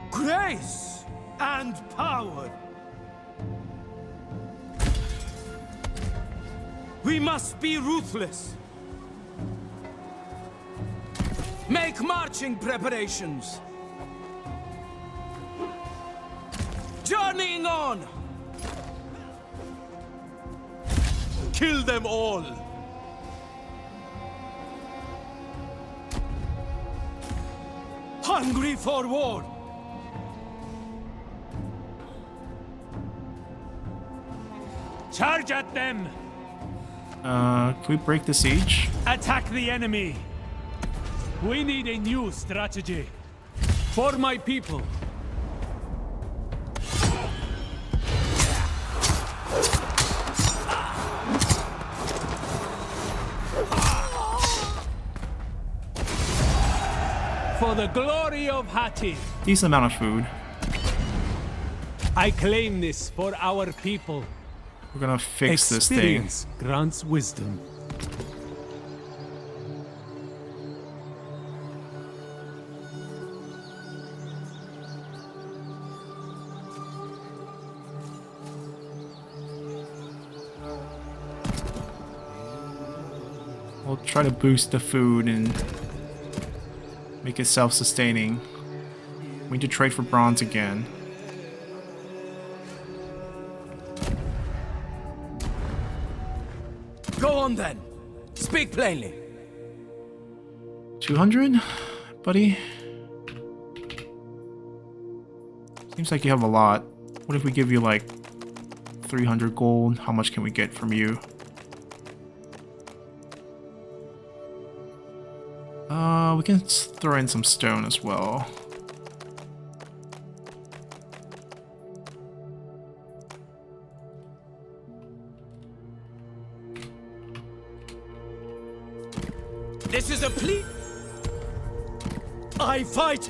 Grace and power. We must be ruthless. Make marching preparations. Journeying on. Kill them all! Hungry for war. Charge at them! Can we break the siege? Attack the enemy! We need a new strategy. For my people. For the glory of Hatti, Decent amount of food. I claim this for our people. We're gonna fix this thing. Experience grants wisdom. We'll try to boost the food and make it self-sustaining. We need to trade for bronze again. Go on then. Speak plainly. 200, buddy? Seems like you have a lot. What if we give you like 300 gold? How much can we get from you? We can throw in some stone as well. This is a plea. I fight.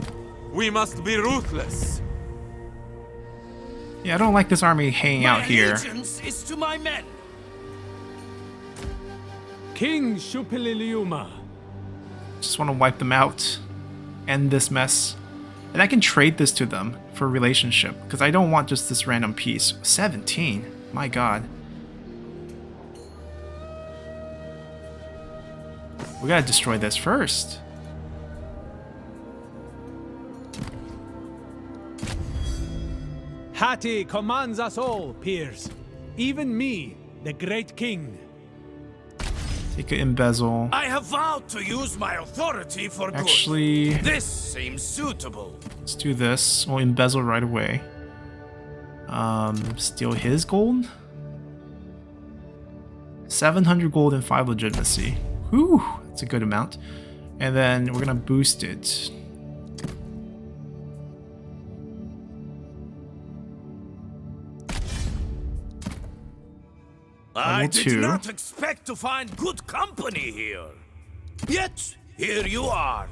We must be ruthless. Yeah, I don't like this army hanging out here. Allegiance is to my men. King Suppiluliuma. Just want to wipe them out. End this mess. And I can trade this to them for relationship, because I don't want just this random piece. 17? My god. We gotta destroy this first. Hatti commands us all, peers. Even me, the great king. Take an embezzle. I have vowed to use my authority for good. Actually, This seems suitable. let's do this. We'll embezzle right away. Steal his gold? 700 gold and 5 legitimacy. Whew, that's a good amount. And then we're gonna boost it. I Level did 2. not expect to find good company here. Yet, here you are.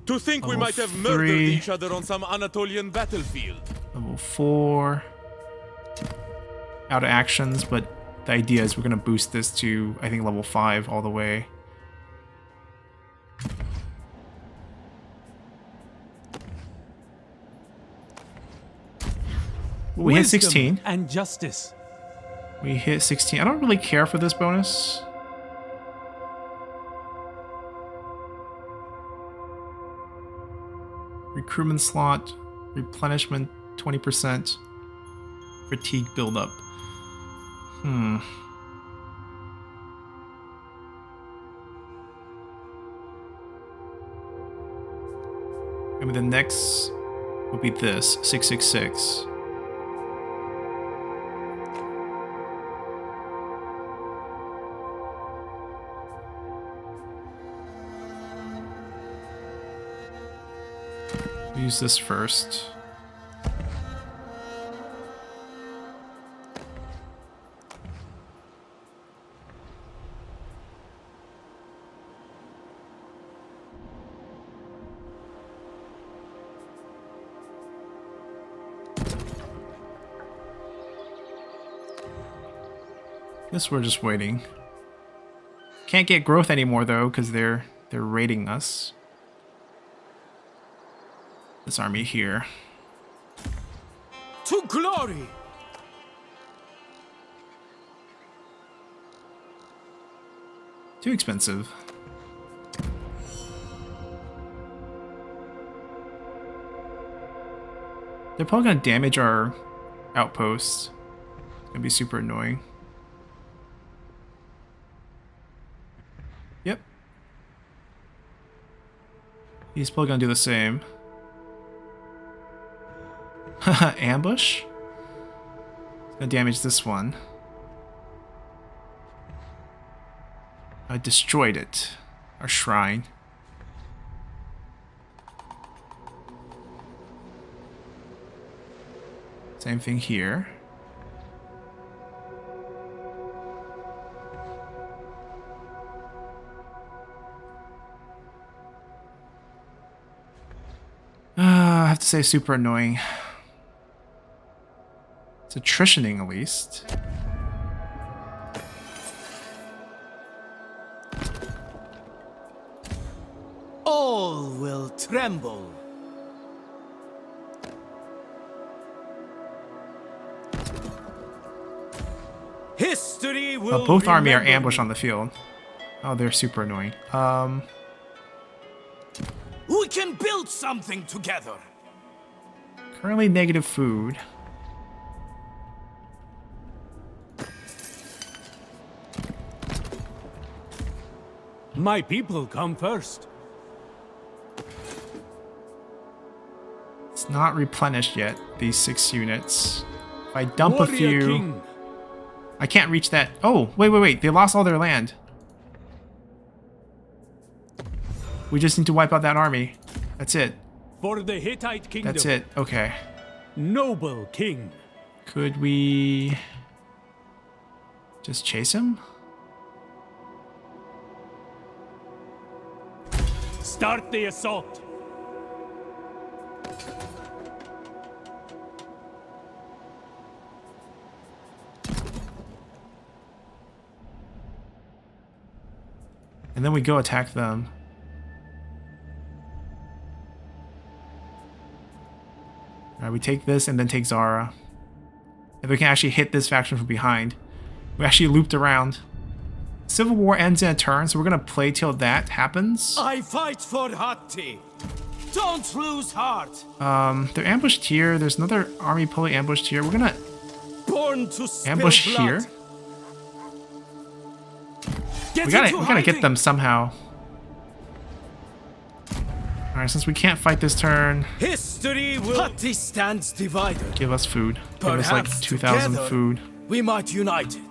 To think we Level might have murdered 3. each other on some Anatolian battlefield. Level 4. Out of actions, but the idea is we're gonna boost this to, I think, level 5 all the way. Ooh, we hit Wisdom 16. and justice. We hit 16. I don't really care for this bonus. Recruitment slot, replenishment 20%, fatigue buildup. Maybe the next will be this, 666. Use this first. Guess we're just waiting. Can't get growth anymore though, because they're raiding us. This army here. To glory! Too expensive. They're probably gonna damage our outposts. It's gonna be super annoying. Yep. He's probably gonna do the same. Ambush? It's gonna damage this one. I destroyed it. Our shrine. Same thing here. to say super annoying. It's attritioning at least. All will tremble. History will Both army are remember ambushed me. on the field. Oh, they're super annoying. We can build something together. Currently negative food. My people come first. It's not replenished yet, these 6 units. If I dump a Warrior few... King. I can't reach that. Oh, wait. They lost all their land. We just need to wipe out that army. That's it. For the Hittite kingdom. That's it. Okay. Noble king. Could we... just chase him? Start the assault. And then we go attack them. Alright, we take this and then take Zara. If we can actually hit this faction from behind. We actually looped around. Civil War ends in a turn, so we're gonna play till that happens. I fight for Hatti. Don't lose heart. They're ambushed here. There's another army fully ambushed here. We're gonna Born to spill ambush blood. here. Get We gotta into get hiding. them somehow. Alright, since we can't fight this turn, History will. Hatti stands divided. give us food. Give us like Perhaps 2,000 together food. We might unite it.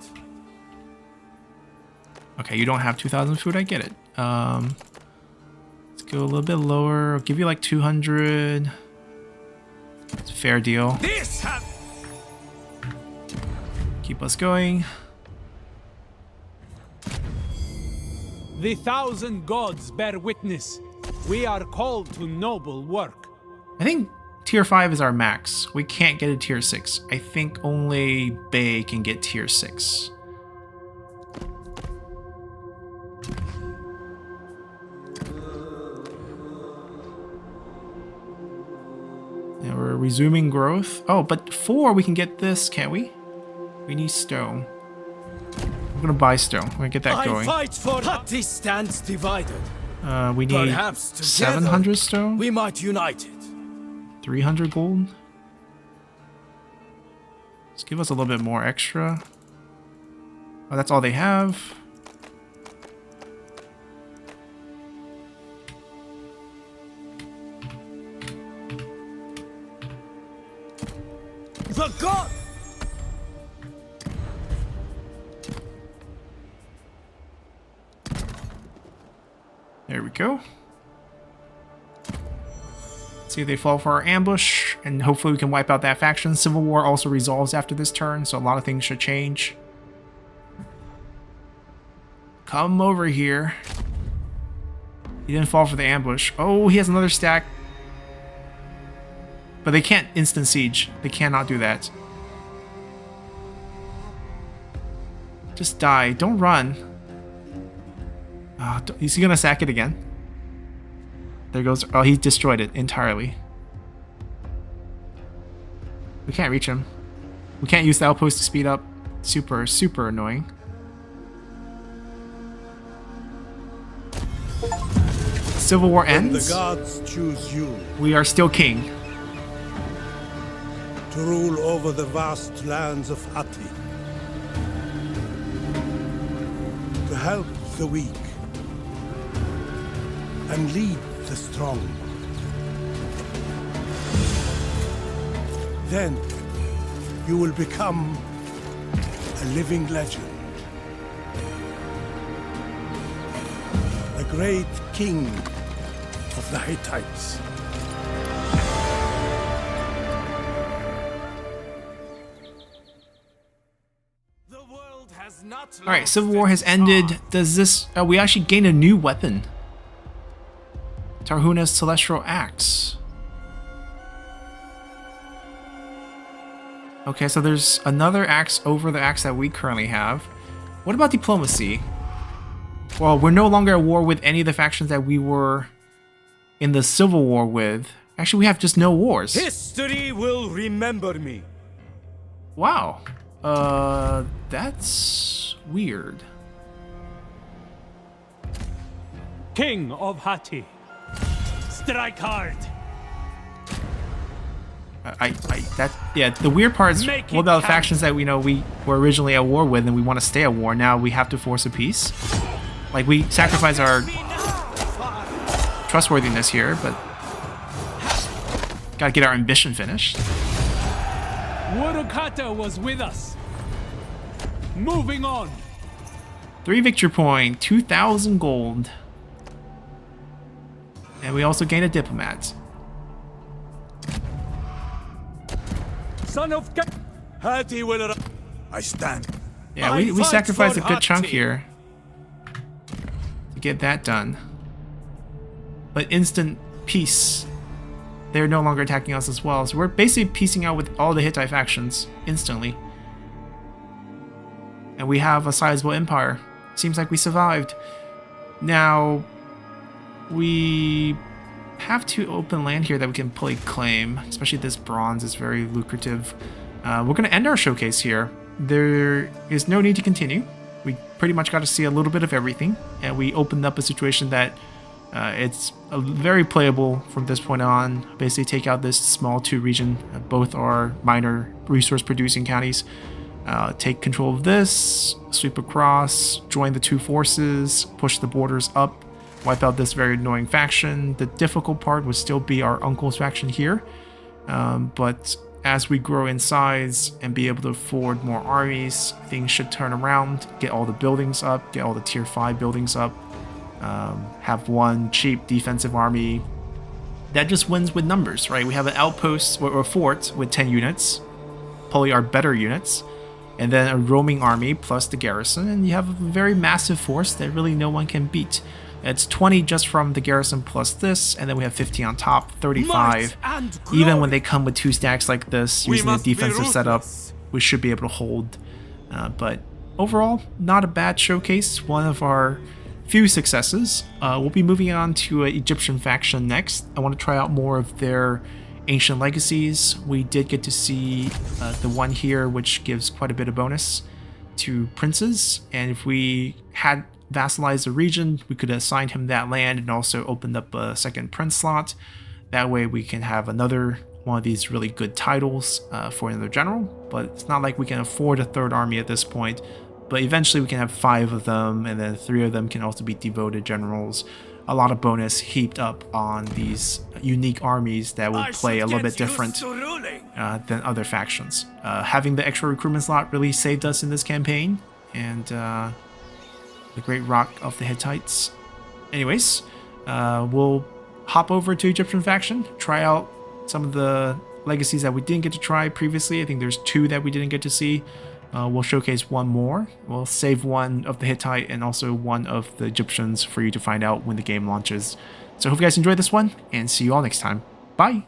Okay, you don't have 2,000 food, I get it. Let's go a little bit lower. I'll give you like 200. It's a fair deal. This has. Keep us going. The 1,000 gods bear witness. We are called to noble work. I think tier 5 is our max. We can't get a tier 6. I think only Bay can get tier 6. Now we're resuming growth. Oh, but 4 we can get this, can't we? We need stone. I'm gonna buy stone. We're gonna get that I going. fight for Hatti stands divided. We need Perhaps together 700 stone, we might unite it. 300 gold. Let's give us a little bit more extra. Oh, that's all they have. The god. There we go. See if they fall for our ambush, and hopefully we can wipe out that faction. Civil War also resolves after this turn, so a lot of things should change. Come over here. He didn't fall for the ambush. Oh, he has another stack. But they can't instant siege. They cannot do that. Just die. Don't run. Is he gonna sack it again? There goes. Oh, he destroyed it entirely. We can't reach him. We can't use the outpost to speed up. Super, super annoying. Civil War When the ends. gods choose you We are still king. to rule over the vast lands of Hatti, to help the weak and lead the strong. Then you will become a living legend. The great king of the Hittites. The world has not. All right, lost Civil War has its ended. heart. Does this? We actually gain a new weapon. Tarhuna's Celestial Axe. Okay, so there's another axe over the axe that we currently have. What about diplomacy? Well, we're no longer at war with any of the factions that we were in the Civil War with. Actually, we have just no wars. History will remember me. Wow. That's weird. King of Hatti. Strike hard. The weird part is, Make what it about the count. factions that we know we were originally at war with and we want to stay at war? Now we have to force a peace. Like, we sacrifice our trustworthiness here, but gotta get our ambition finished. Wurukata was with us. Moving on. 3 victory point, 2,000 gold. And we also gain a diplomat. Son of Hatti will. I stand. Yeah, I we fight sacrificed a for good chunk Hatti. here to get that done. But instant peace. They're no longer attacking us as well. So we're basically piecing out with all the Hittite factions instantly. And we have a sizable empire. Seems like we survived. Now, we have to open land here that we can fully claim. Especially this bronze is very lucrative. We're going to end our showcase here. There is no need to continue. We pretty much got to see a little bit of everything. And we opened up a situation that it's very playable from this point on. Basically take out this small 2 region. Both are minor resource producing counties. Take control of this, sweep across, join the 2 forces, push the borders up, wipe out this very annoying faction. The difficult part would still be our uncle's faction here. But as we grow in size and be able to afford more armies, things should turn around, get all the buildings up, get all the tier 5 buildings up. Have one cheap defensive army that just wins with numbers, right? We have an outpost or a fort with 10 units, probably our better units, and then a roaming army plus the garrison, and you have a very massive force that really no one can beat. It's 20 just from the garrison plus this, and then we have 50 on top, 35. Even when they come with 2 stacks like this, using a defensive setup, we should be able to hold. But overall, not a bad showcase. One of our few successes. We'll be moving on to an Egyptian faction next. I want to try out more of their ancient legacies. We did get to see the one here, which gives quite a bit of bonus to princes. And if we had vassalized the region, we could assign him that land and also opened up a second prince slot. That way we can have another one of these really good titles for another general. But it's not like we can afford a 3rd army at this point. But eventually we can have 5 of them, and then 3 of them can also be devoted generals. A lot of bonus heaped up on these unique armies that will play a little bit different than other factions. Having the extra recruitment slot really saved us in this campaign, and the Great Rock of the Hittites. Anyways, we'll hop over to Egyptian faction, try out some of the legacies that we didn't get to try previously. I think there's 2 that we didn't get to see. We'll showcase 1 more. We'll save 1 of the Hittite and also 1 of the Egyptians for you to find out when the game launches. So I hope you guys enjoyed this one, and see you all next time. Bye!